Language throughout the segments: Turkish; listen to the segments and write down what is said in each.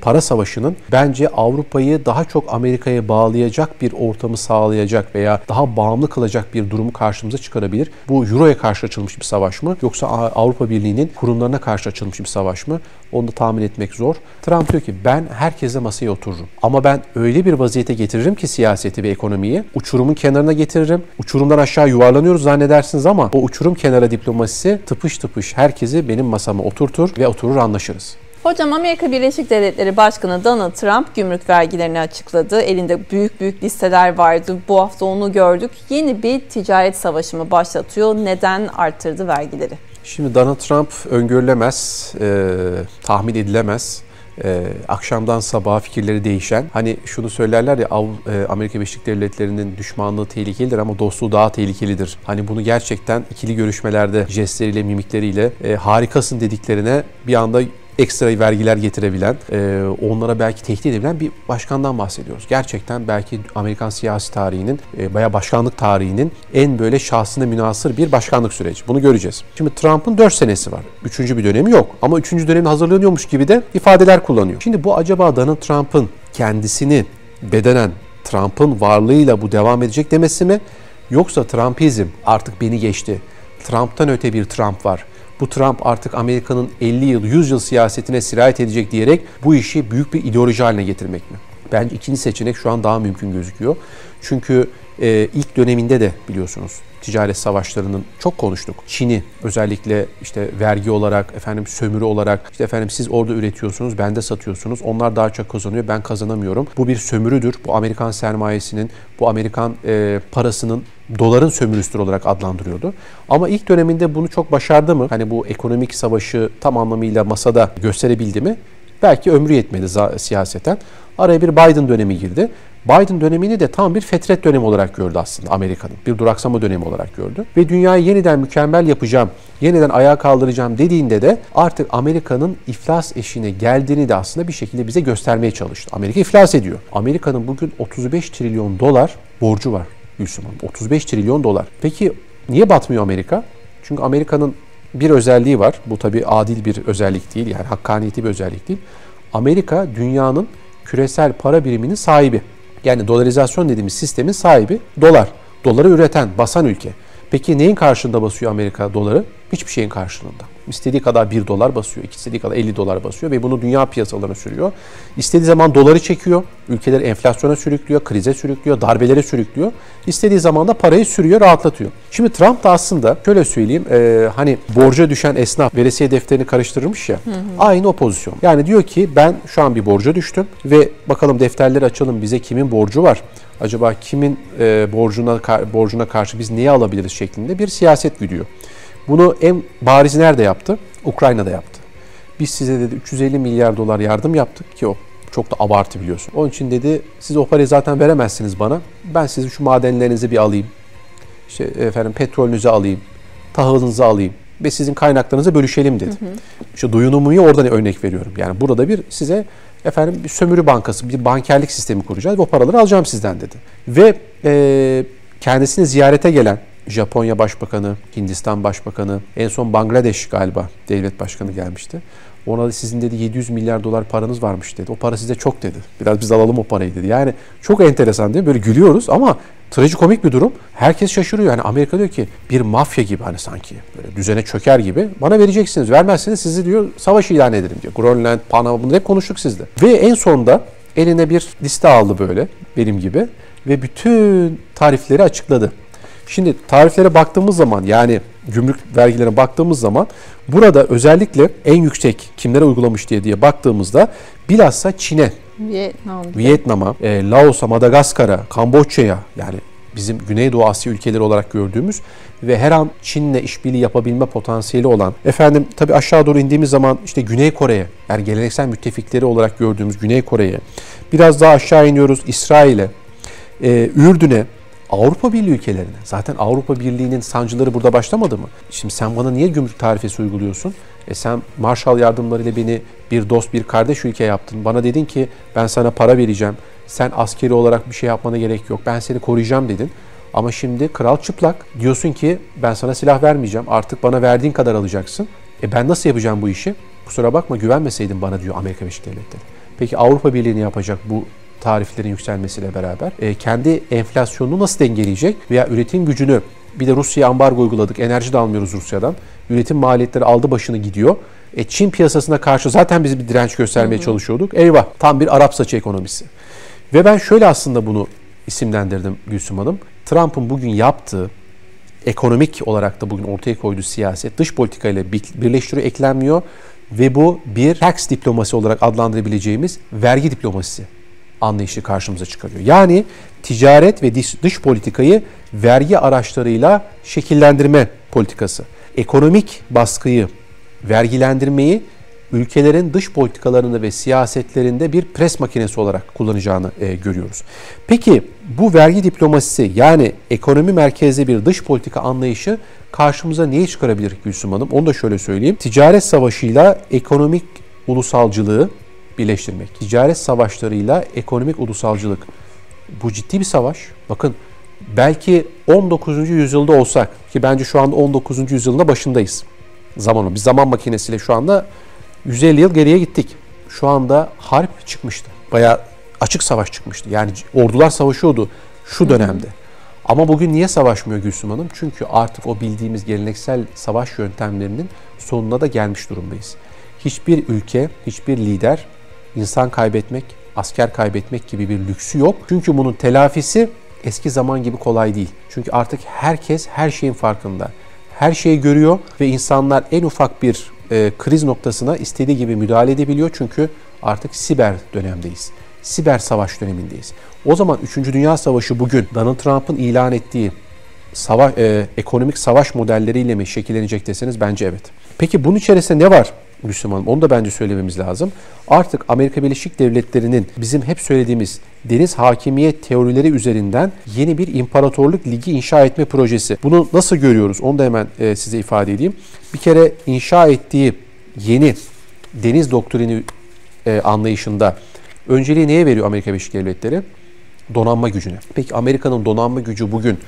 para savaşının bence Avrupa'yı daha çok Amerika'ya bağlayacak bir ortamı sağlayacak veya daha bağımlı kılacak bir durumu karşımıza çıkarabilir. Bu Euro'ya karşı açılmış bir savaş mı? Yoksa Avrupa Birliği'nin kurumlarına karşı açılmış bir savaş mı? Onu da tahmin etmek zor. Trump diyor ki ben herkese masaya otururum. Ama ben öyle bir vaziyete getiririm ki siyaseti ve ekonomiyi uçurumun kenarına getiririm. Uçurumdan aşağı yuvarlanıyoruz zannedersiniz ama o uçurum kenara diplomasisi tıpış tıpış herkesi benim masama oturtur ve oturur anlaşırız. Hocam, Amerika Birleşik Devletleri Başkanı Donald Trump gümrük vergilerini açıkladı. Elinde büyük listeler vardı. Bu hafta onu gördük. Yeni bir ticaret savaşı mı başlatıyor? Neden arttırdı vergileri? Şimdi Donald Trump öngörülemez, tahmin edilemez. Akşamdan sabaha fikirleri değişen, hani şunu söylerler ya, Amerika Birleşik Devletleri'nin düşmanlığı tehlikelidir ama dostluğu daha tehlikelidir. Hani bunu gerçekten ikili görüşmelerde jestleriyle, mimikleriyle harikasın dediklerine bir anda ekstra vergiler getirebilen, onlara belki tehdit edebilen bir başkandan bahsediyoruz. Gerçekten belki Amerikan siyasi tarihinin, bayağı başkanlık tarihinin en böyle şahsına münhasır bir başkanlık süreci. Bunu göreceğiz. Şimdi Trump'ın 4 senesi var. 3. bir dönemi yok. Ama 3. dönemine hazırlanıyormuş gibi de ifadeler kullanıyor. Şimdi bu acaba Donald Trump'ın kendisini bedenen Trump'ın varlığıyla bu devam edecek demesi mi? Yoksa Trumpizm artık beni geçti. Trump'tan öte bir Trump var. Bu Trump artık Amerika'nın 50 yıl, 100 yıl siyasetine sirayet edecek diyerek bu işi büyük bir ideoloji haline getirmek mi? Bence ikinci seçenek şu an daha mümkün gözüküyor. Çünkü ilk döneminde de biliyorsunuz ticaret savaşlarının çok konuştuk. Çin'i özellikle işte vergi olarak, sömürü olarak, siz orada üretiyorsunuz, ben de satıyorsunuz. Onlar daha çok kazanıyor, ben kazanamıyorum. Bu bir sömürüdür. Bu Amerikan sermayesinin, bu Amerikan parasının, doların sömürüsüdür olarak adlandırıyordu. Ama ilk döneminde bunu çok başardı mı? Hani bu ekonomik savaşı tam anlamıyla masada gösterebildi mi? Belki ömrü yetmedi siyaseten. Araya bir Biden dönemi girdi. Biden dönemini de tam bir fetret dönemi olarak gördü aslında Amerika'nın. Bir duraksama dönemi olarak gördü. Ve dünyayı yeniden mükemmel yapacağım, yeniden ayağa kaldıracağım dediğinde de artık Amerika'nın iflas eşiğine geldiğini de aslında bir şekilde bize göstermeye çalıştı. Amerika iflas ediyor. Amerika'nın bugün 35 trilyon dolar borcu var Gülsüm Hanım. 35 trilyon dolar. Peki niye batmıyor Amerika? Çünkü Amerika'nın bir özelliği var. Bu tabii adil bir özellik değil, yani hakkaniyetli bir özellik değil. Amerika dünyanın küresel para biriminin sahibi. Yani dolarizasyon dediğimiz sistemin sahibi dolar. Doları üreten, basan ülke. Peki neyin karşılığında basıyor Amerika doları? Hiçbir şeyin karşılığında. İstediği kadar 1 dolar basıyor, istediği kadar 50 dolar basıyor ve bunu dünya piyasalarına sürüyor. İstediği zaman doları çekiyor, ülkeleri enflasyona sürüklüyor, krize sürüklüyor, darbelere sürüklüyor. İstediği zaman da parayı sürüyor, rahatlatıyor. Şimdi Trump da aslında şöyle söyleyeyim, hani borca düşen esnaf veresiye defterini karıştırırmış ya, aynı o pozisyon. Yani diyor ki ben şu an bir borca düştüm ve bakalım defterleri açalım, bize kimin borcu var? Acaba kimin borcuna karşı biz neyi alabiliriz şeklinde bir siyaset güdüyor. Bunu en bariz nerede yaptı? Ukrayna'da yaptı. Biz size dedi 350 milyar dolar yardım yaptık ki o çok da abartı biliyorsun. Onun için dedi siz o parayı zaten veremezsiniz bana. Ben sizin şu madenlerinizi bir alayım. Petrolünüzü alayım. Tahılınızı alayım ve sizin kaynaklarınızı bölüşelim dedi. İşte Duyunumu'yu oradan örnek veriyorum. Yani burada bir size bir sömürü bankası, bir bankerlik sistemi kuracağız ve o paraları alacağım sizden dedi. Ve kendisini ziyarete gelen Japonya Başbakanı, Hindistan Başbakanı, en son Bangladeş galiba devlet başkanı gelmişti. Ona da sizin dedi 700 milyar dolar paranız varmış dedi. O para size çok dedi. Biraz biz alalım o parayı dedi. Yani çok enteresan değil mi? Böyle gülüyoruz ama trajikomik bir durum. Herkes şaşırıyor. Yani Amerika diyor ki bir mafya gibi hani sanki böyle düzene çöker gibi. Bana vereceksiniz. Vermezseniz sizi diyor savaş ilan ederim diyor. Grönland, Panama bunu hep konuştuk sizle. Ve en sonunda eline bir liste aldı böyle benim gibi ve bütün tarifleri açıkladı. Şimdi tariflere baktığımız zaman yani gümrük vergilerine baktığımız zaman burada özellikle en yüksek kimlere uygulamış diye baktığımızda bilhassa Çin'e, Vietnam'a, Laos'a, Madagaskar'a, Kamboçya'ya yani bizim Güneydoğu Asya ülkeleri olarak gördüğümüz ve her an Çin'le işbirliği yapabilme potansiyeli olan tabii aşağı doğru indiğimiz zaman işte Güney Kore'ye yani geleneksel müttefikleri olarak gördüğümüz Güney Kore'ye biraz daha aşağı iniyoruz İsrail'e, Ürdün'e, Avrupa Birliği ülkelerine. Zaten Avrupa Birliği'nin sancıları burada başlamadı mı? Şimdi sen bana niye gümrük tarifesi uyguluyorsun? Sen Marshall yardımlarıyla beni bir dost, bir kardeş ülke yaptın. Bana dedin ki ben sana para vereceğim. Sen askeri olarak bir şey yapmana gerek yok. Ben seni koruyacağım dedin. Ama şimdi kral çıplak. Diyorsun ki ben sana silah vermeyeceğim. Artık bana verdiğin kadar alacaksın. Ben nasıl yapacağım bu işi? Kusura bakma güvenmeseydin bana diyor Amerika Birleşik Devletleri. Peki Avrupa Birliği ne yapacak bu tariflerin yükselmesiyle beraber? Kendi enflasyonunu nasıl dengeleyecek? Veya üretim gücünü, bir de Rusya'ya ambargo uyguladık. Enerji de almıyoruz Rusya'dan. Üretim maliyetleri aldı başını gidiyor. Çin piyasasına karşı zaten biz bir direnç göstermeye çalışıyorduk. Eyvah, tam bir Arap saçı ekonomisi. Ve ben şöyle aslında bunu isimlendirdim Gülsüm Hanım. Trump'ın bugün yaptığı, ekonomik olarak da bugün ortaya koyduğu siyaset dış politikayla birleştiriyor, eklenmiyor ve bu bir tax diplomasi olarak adlandırabileceğimiz vergi diplomasisi anlayışı karşımıza çıkarıyor. Yani ticaret ve dış politikayı vergi araçlarıyla şekillendirme politikası. Ekonomik baskıyı, vergilendirmeyi ülkelerin dış politikalarında ve siyasetlerinde bir pres makinesi olarak kullanacağını görüyoruz. Peki bu vergi diplomasisi, yani ekonomi merkezli bir dış politika anlayışı karşımıza neyi çıkarabilir Gülsüm Hanım? Onu da şöyle söyleyeyim. Ticaret savaşıyla ekonomik ulusalcılığı birleştirmek. Ticaret savaşlarıyla ekonomik ulusalcılık. Bu ciddi bir savaş. Bakın, belki 19. yüzyılda olsak, ki bence şu anda 19. yüzyılın başındayız. Bir zaman makinesiyle şu anda 150 yıl geriye gittik. Şu anda harp çıkmıştı. Bayağı açık savaş çıkmıştı. Yani ordular savaşıyordu şu dönemde. Ama bugün niye savaşmıyor Gülsüm Hanım? Çünkü artık o bildiğimiz geleneksel savaş yöntemlerinin sonuna da gelmiş durumdayız. Hiçbir ülke, hiçbir lider insan kaybetmek, asker kaybetmek gibi bir lüksü yok. Çünkü bunun telafisi eski zaman gibi kolay değil. Çünkü artık herkes her şeyin farkında. Her şeyi görüyor ve insanlar en ufak bir kriz noktasına istediği gibi müdahale edebiliyor. Çünkü artık siber dönemdeyiz. Siber savaş dönemindeyiz. O zaman 3. Dünya Savaşı bugün Donald Trump'ın ilan ettiği ekonomik savaş modelleriyle mi şekillenecek deseniz bence evet. Peki bunun içerisinde ne var Gülsüm Hanım? Onu da bence söylememiz lazım. Artık Amerika Birleşik Devletleri'nin bizim hep söylediğimiz deniz hakimiyet teorileri üzerinden yeni bir imparatorluk ligi inşa etme projesi. Bunu nasıl görüyoruz? Onu da hemen size ifade edeyim. Bir kere inşa ettiği yeni deniz doktrini anlayışında önceliği neye veriyor Amerika Birleşik Devletleri? Donanma gücüne. Peki Amerika'nın donanma gücü bugün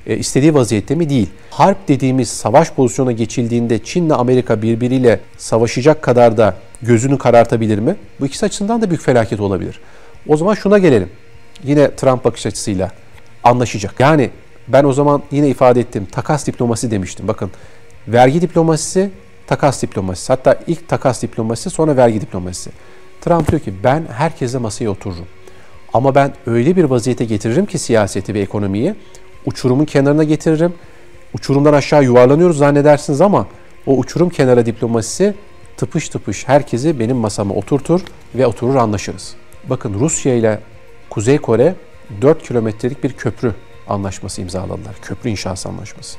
istediği vaziyette mi? Değil. Harp dediğimiz savaş pozisyona geçildiğinde Çin'le Amerika birbiriyle savaşacak kadar da gözünü karartabilir mi? Bu ikisi açısından da büyük felaket olabilir. O zaman şuna gelelim. Yine Trump bakış açısıyla anlaşacak. Yani ben o zaman yine ifade ettim. Takas diplomasi demiştim. Bakın, vergi diplomasisi, takas diplomasisi. Hatta ilk takas diplomasisi, sonra vergi diplomasisi. Trump diyor ki ben herkese masaya otururum. Ama ben öyle bir vaziyete getiririm ki siyaseti ve ekonomiyi, uçurumun kenarına getiririm. Uçurumdan aşağı yuvarlanıyoruz zannedersiniz ama o uçurum kenara diplomasisi tıpış tıpış herkesi benim masama oturtur ve oturur anlaşırız. Bakın, Rusya ile Kuzey Kore 4 kilometrelik bir köprü anlaşması imzaladılar. Köprü inşası anlaşması.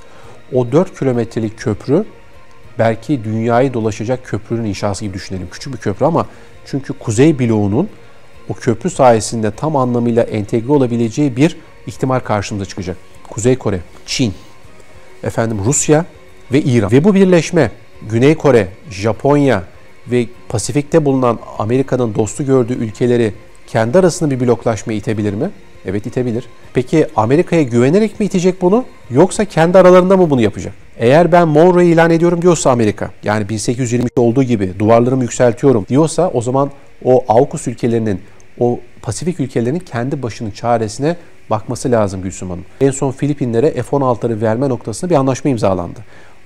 O 4 kilometrelik köprü belki dünyayı dolaşacak köprünün inşası gibi düşünelim. Küçük bir köprü ama çünkü Kuzey bloğunun o köprü sayesinde tam anlamıyla entegre olabileceği bir ihtimal karşımıza çıkacak. Kuzey Kore, Çin, Rusya ve İran. Ve bu birleşme Güney Kore, Japonya ve Pasifik'te bulunan Amerika'nın dostu gördüğü ülkeleri kendi arasında bir bloklaşmaya itebilir mi? Evet, itebilir. Peki Amerika'ya güvenerek mi itecek bunu, yoksa kendi aralarında mı bunu yapacak? Eğer ben Monroe'yu ilan ediyorum diyorsa Amerika, yani 1823'te olduğu gibi duvarlarımı yükseltiyorum diyorsa, o zaman o AUKUS ülkelerinin, o Pasifik ülkelerinin kendi başının çaresine bakması lazım Gülsüm Hanım. En son Filipinlere F-16'ları verme noktasında bir anlaşma imzalandı.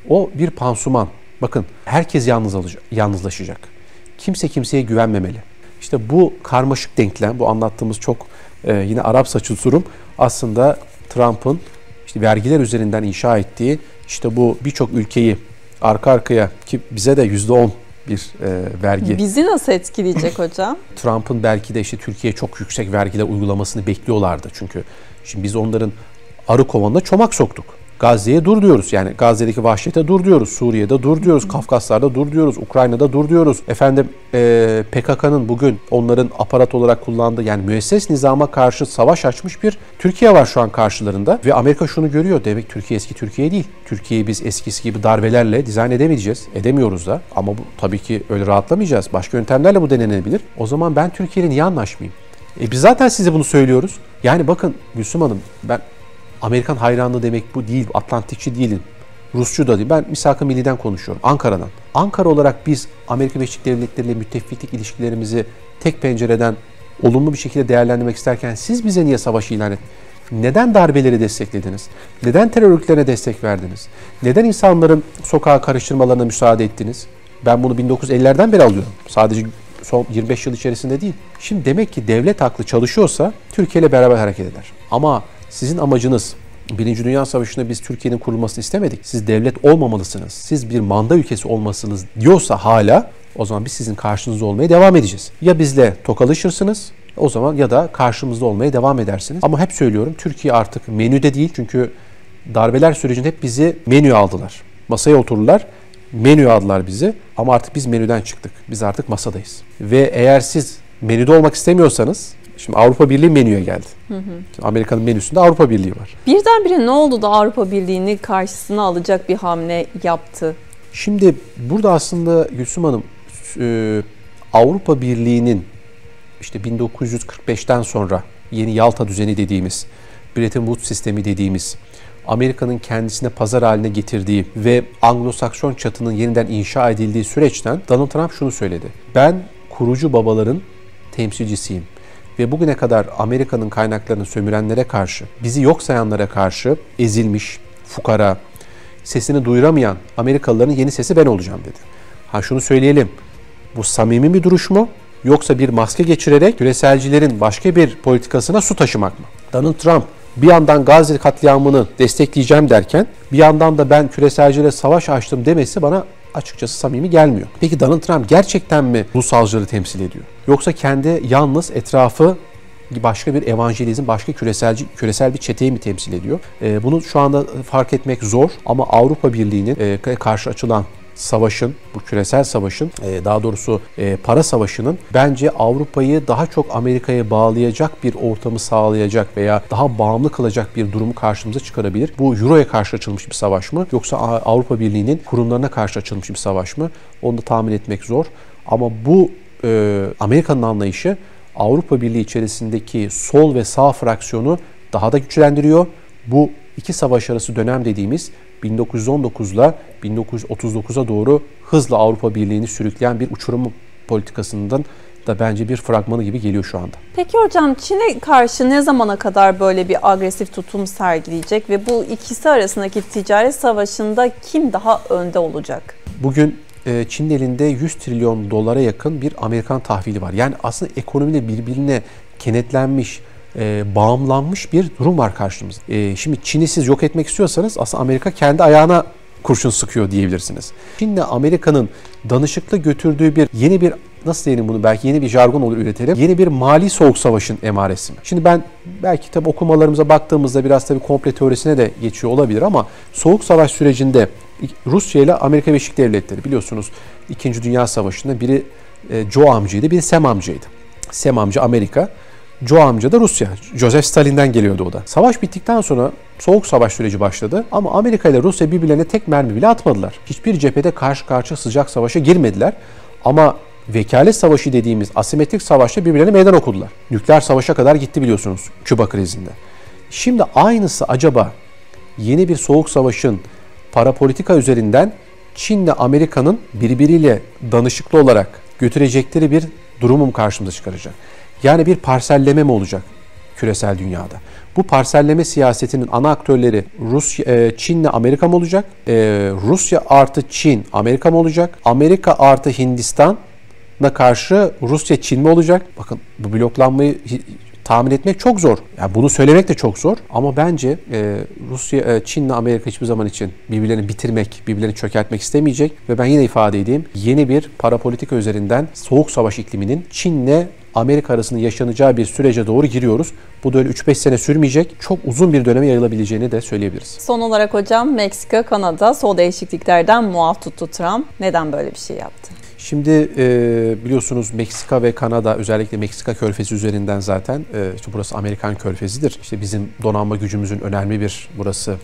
O bir pansuman. Bakın, herkes yalnızlaşacak. Kimse kimseye güvenmemeli. İşte bu karmaşık denklem, bu anlattığımız çok yine Arap saçı durum aslında Trump'ın işte vergiler üzerinden inşa ettiği, işte bu birçok ülkeyi arka arkaya, ki bize de %10 bir vergi. Bizi nasıl etkileyecek hocam? Trump'ın belki de işte Türkiye'ye çok yüksek vergiler uygulamasını bekliyorlardı. Çünkü şimdi biz onların arı kovanına çomak soktuk. Gazze'ye dur diyoruz. Yani Gazze'deki vahşete dur diyoruz. Suriye'de dur diyoruz. Kafkaslar'da dur diyoruz. Ukrayna'da dur diyoruz. PKK'nın bugün onların aparat olarak kullandığı, yani müesses nizama karşı savaş açmış bir Türkiye var şu an karşılarında. Ve Amerika şunu görüyor. Demek Türkiye eski Türkiye değil. Türkiye'yi biz eskisi gibi darbelerle dizayn edemeyeceğiz. Edemiyoruz da. Ama bu, tabii ki öyle rahatlamayacağız. Başka yöntemlerle bu denenebilir. O zaman ben Türkiye'yle niye anlaşmayayım? Biz zaten size bunu söylüyoruz. Yani bakın Gülsüm Hanım, ben Amerikan hayranlığı demek bu değil, Atlantikçi değilim. Rusçu da değil. Ben Misak-ı Milli'den konuşuyorum. Ankara'dan. Ankara olarak biz Amerika Birleşik Devletleri ile müttefiklik ilişkilerimizi tek pencereden olumlu bir şekilde değerlendirmek isterken siz bize niye savaş ilan ettiniz? Neden darbeleri desteklediniz? Neden terör örgütlerine destek verdiniz? Neden insanların sokağa karıştırmalarına müsaade ettiniz? Ben bunu 1950'lerden beri alıyorum. Sadece son 25 yıl içerisinde değil. Şimdi demek ki devlet aklı çalışıyorsa Türkiye ile beraber hareket eder. Ama sizin amacınız Birinci Dünya Savaşı'nda biz Türkiye'nin kurulmasını istemedik. Siz devlet olmamalısınız. Siz bir manda ülkesi olmalısınız diyorsa hala o zaman biz sizin karşınızda olmaya devam edeceğiz. Ya bizle tokalaşırsınız o zaman ya da karşımızda olmaya devam edersiniz. Ama hep söylüyorum Türkiye artık menüde değil. Çünkü darbeler sürecinde hep bizi menüye aldılar. Masaya oturdular. Menüye aldılar bizi ama artık biz menüden çıktık. Biz artık masadayız. Ve eğer siz menüde olmak istemiyorsanız, şimdi Avrupa Birliği menüye geldi. Şimdi Amerika'nın menüsünde Avrupa Birliği var. Birdenbire ne oldu da Avrupa Birliği'ni karşısına alacak bir hamle yaptı? Şimdi burada aslında Gülsüm Hanım, Avrupa Birliği'nin işte 1945'ten sonra yeni Yalta düzeni dediğimiz, Bretton Woods sistemi dediğimiz, Amerika'nın kendisine pazar haline getirdiği ve Anglo-Sakson çatının yeniden inşa edildiği süreçten Donald Trump şunu söyledi. Ben kurucu babaların temsilcisiyim. Ve bugüne kadar Amerika'nın kaynaklarını sömürenlere karşı, bizi yok sayanlara karşı ezilmiş, fukara, sesini duyuramayan Amerikalıların yeni sesi ben olacağım dedi. Şunu söyleyelim, bu samimi bir duruş mu? Yoksa bir maske geçirerek küreselcilerin başka bir politikasına su taşımak mı? Donald Trump bir yandan Gazze katliamını destekleyeceğim derken bir yandan da ben küreselcilere savaş açtım demesi bana açıkçası samimi gelmiyor. Peki Donald Trump gerçekten mi ulusalcıları temsil ediyor? Yoksa kendi yalnız etrafı başka bir evangelizm, başka küresel bir çeteyi mi temsil ediyor? Bunu şu anda fark etmek zor ama Avrupa Birliği'nin karşı açılan savaşın, bu küresel savaşın, daha doğrusu para savaşının bence Avrupa'yı daha çok Amerika'ya bağlayacak bir ortamı sağlayacak veya daha bağımlı kılacak bir durumu karşımıza çıkarabilir. Bu Euro'ya karşı açılmış bir savaş mı? Yoksa Avrupa Birliği'nin kurumlarına karşı açılmış bir savaş mı? Onu da tahmin etmek zor. Ama bu Amerika'nın anlayışı Avrupa Birliği içerisindeki sol ve sağ fraksiyonu daha da güçlendiriyor. Bu iki savaş arası dönem dediğimiz 1919 ile 1939'a doğru hızla Avrupa Birliği'ni sürükleyen bir uçurum politikasından da bence bir fragmanı gibi geliyor şu anda. Peki hocam, Çin'e karşı ne zamana kadar böyle bir agresif tutum sergileyecek ve bu ikisi arasındaki ticaret savaşında kim daha önde olacak? Bugün Çin'in elinde 100 trilyon dolara yakın bir Amerikan tahvili var. Yani aslında ekonomiyle birbirine kenetlenmiş, bağımlanmış bir durum var karşımızda. Şimdi Çin'i siz yok etmek istiyorsanız aslında Amerika kendi ayağına kurşun sıkıyor diyebilirsiniz. Çin'le Amerika'nın danışıklı götürdüğü yeni bir nasıl diyelim bunu, belki yeni bir jargon olur üretelim. Yeni bir mali soğuk savaşın emaresi mi? Şimdi ben belki tabii okumalarımıza baktığımızda biraz tabii komple teorisine de geçiyor olabilir ama soğuk savaş sürecinde Rusya ile Amerika Birleşik Devletleri biliyorsunuz 2. Dünya Savaşı'nda biri Joe amcaydı, biri Sam amcaydı. Sam amca Amerika, Joe amca da Rusya. Joseph Stalin'den geliyordu o da. Savaş bittikten sonra soğuk savaş süreci başladı ama Amerika ile Rusya birbirlerine tek mermi bile atmadılar. Hiçbir cephede karşı karşıya sıcak savaşa girmediler ama vekalet savaşı dediğimiz asimetrik savaşta birbirlerine meydan okudular. Nükleer savaşa kadar gitti biliyorsunuz Küba krizinde. Şimdi aynısı acaba yeni bir soğuk savaşın parapolitika üzerinden Çin'le Amerika'nın birbiriyle danışıklı olarak götürecekleri bir durumum karşımıza çıkaracak. Yani bir parselleme mi olacak küresel dünyada? Bu parselleme siyasetinin ana aktörleri Çin'le Amerika mı olacak? Rusya artı Çin, Amerika mı olacak? Amerika artı Hindistan'a karşı Rusya, Çin mi olacak? Bakın bu bloklanmayı tahmin etmek çok zor. Yani bunu söylemek de çok zor. Ama bence Rusya, Çin'le Amerika hiçbir zaman için birbirlerini bitirmek, birbirlerini çökertmek istemeyecek. Ve ben yine ifade edeyim, yeni bir parapolitika üzerinden soğuk savaş ikliminin Çin'le Amerika arasında yaşanacağı bir sürece doğru giriyoruz. Bu da öyle 3-5 sene sürmeyecek. Çok uzun bir döneme yayılabileceğini de söyleyebiliriz. Son olarak hocam, Meksika, Kanada sol değişikliklerden muaf tuttu Trump. Neden böyle bir şey yaptı? Şimdi biliyorsunuz Meksika ve Kanada, özellikle Meksika körfezi üzerinden zaten işte burası Amerikan körfezidir. İşte bizim donanma gücümüzün önemli bir burası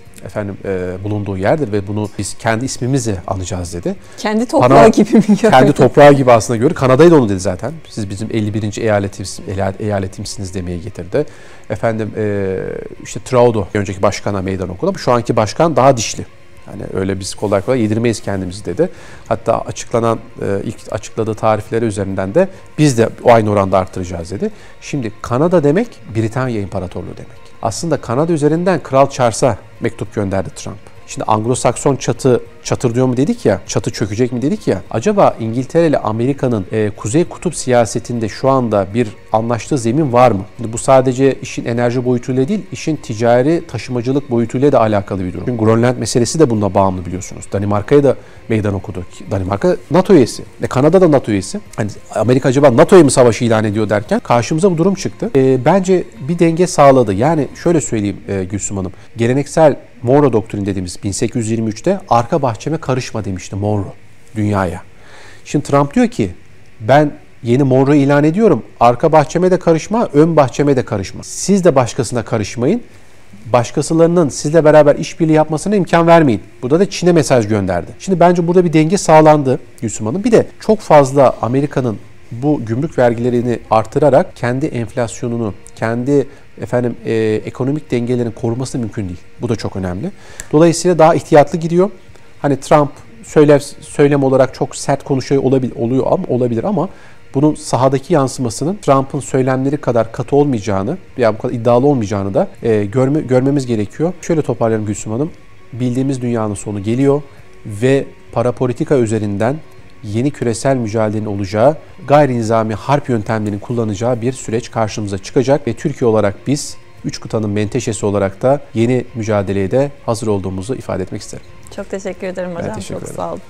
bulunduğu yerdir ve bunu biz kendi ismimizi anacağız dedi. Kendi toprağı gibi mi gördü? Kendi toprağı gibi aslında gördü. Kanada'yı da onu dedi zaten. Siz bizim 51. eyaletimsiniz demeye getirdi. İşte Trudeau önceki başkana meydan okudu. Şu anki başkan daha dişli. Yani öyle biz kolay kolay yedirmeyiz kendimizi dedi. Hatta açıklanan ilk açıkladığı tarifleri üzerinden de biz de o aynı oranda arttıracağız dedi. Şimdi Kanada demek Britanya İmparatorluğu demek. Aslında Kanada üzerinden Kral Charles'a mektup gönderdi Trump. Şimdi Anglo-Sakson çatırdıyor mu dedik ya, çatı çökecek mi dedik ya. Acaba İngiltere ile Amerika'nın Kuzey Kutup siyasetinde şu anda bir anlaştığı zemin var mı? Şimdi bu sadece işin enerji boyutuyla değil, işin ticari taşımacılık boyutuyla da alakalı bir durum. Çünkü Grönland meselesi de bununla bağımlı biliyorsunuz. Danimarka'ya da meydan okudu. Danimarka NATO üyesi. Kanada da NATO üyesi. Hani Amerika acaba NATO'ya mı savaşı ilan ediyor derken karşımıza bu durum çıktı. Bence bir denge sağladı. Yani şöyle söyleyeyim Gülsüm Hanım. Geleneksel Monroe doktrini dediğimiz 1823'te arka bahçeme karışma demişti Monroe dünyaya. Şimdi Trump diyor ki ben yeni Monroe ilan ediyorum. Arka bahçeme de karışma, ön bahçeme de karışma. Siz de başkasına karışmayın. Başkasılarının sizle beraber işbirliği yapmasına imkan vermeyin. Burada da Çin'e mesaj gönderdi. Şimdi bence burada bir denge sağlandı Gülsüm Hanım. Bir de çok fazla Amerika'nın bu gümrük vergilerini artırarak kendi enflasyonunu, kendi ekonomik dengelerini koruması mümkün değil. Bu da çok önemli. Dolayısıyla daha ihtiyatlı gidiyor. Hani Trump söylem olarak çok sert konuşuyor olabilir ama bunun sahadaki yansımasının Trump'ın söylemleri kadar katı olmayacağını veya bu kadar iddialı olmayacağını da görmemiz gerekiyor. Şöyle toparlayalım Gülsüm Hanım. Bildiğimiz dünyanın sonu geliyor ve parapolitika üzerinden yeni küresel mücadelenin olacağı, gayri nizami harp yöntemlerinin kullanacağı bir süreç karşımıza çıkacak ve Türkiye olarak biz 3 kıtanın menteşesi olarak da yeni mücadeleye de hazır olduğumuzu ifade etmek isterim. Çok teşekkür ederim hocam. Çok sağ olun.